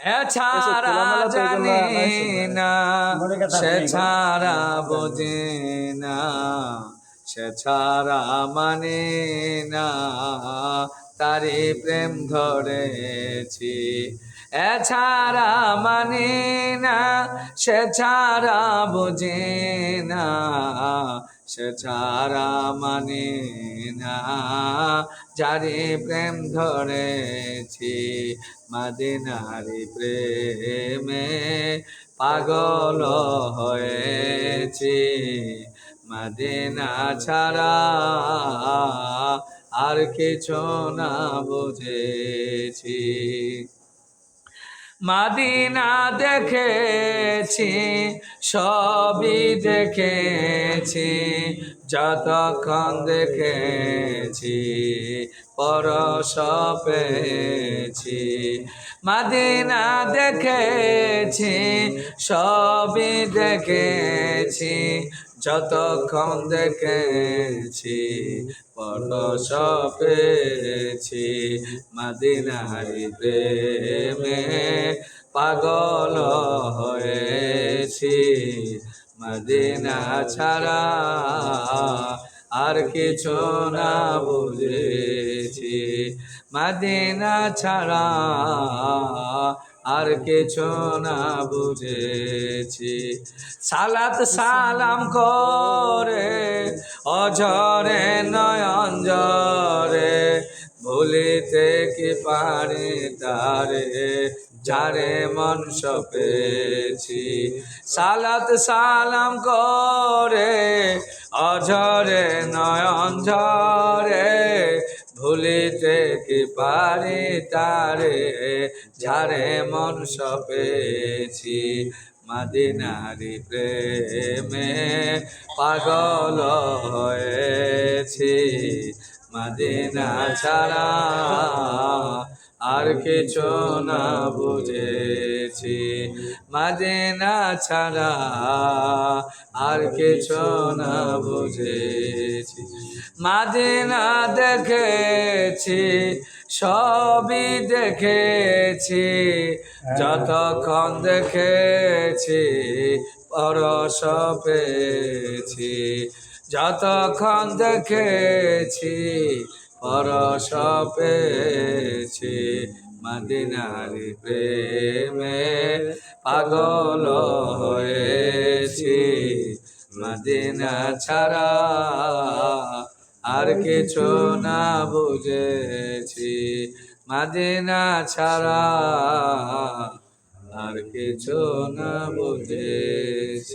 এছাড়া জানে না, সে ছাড়া বোঝে না, সে ছাড়া মানে না, তারি প্রেম ধরেছি। এছাড়া মানে না, সে ছাড়া বোঝে না, সে ছাড়া মানে না, যারে প্রেম ধরেছি। মদিনারি প্রেমে পাগল হয়েছি, মদিনা ছাড়া আর কিছু না বুঝেছি। মদিনা দেখেছি, সবই দেখেছি, যতক্ষণ দেখেছি পরশ পেয়েছি। মদিনা দেখেছি, সবই দেখেছি, যতক্ষণ দেখেছি পরশ পেয়েছি। মদিনারি প্রেমে পাগল হয়েছি, মদিনা ছাড়া আর কিছু না বুঝেছি। মদিনা ছাড়া আর কিছু না বুঝেছি। সালাত সালাম করে অঝরে নয়ন জরে, ভুলিতে কি পারে তারে, যারে মন সপেছি। সালাত সালাম করে অঝরে নয়ন ঝরে, ভুলিতে কি পারি তারে, যারে মন সপেছি। মদিনারি প্রেমে পাগল হয়েছি, মদিনা ছাড়া আর কিছু না বুঝেছি। মদিনা ছাড়া আর কিছু না বুঝেছি। মদিনা দেখেছি, সবই দেখেছি, যতক্ষণ দেখেছি পরশ পেয়েছি, যতক্ষণ দেখেছি পরশ পেয়েছি। মদিনারি প্রেমে পাগল হয়েছি, মদিনা ছাড়া আর কিছু না বুঝেছি। মদিনা ছাড়া আর কিছু না বুঝেছি।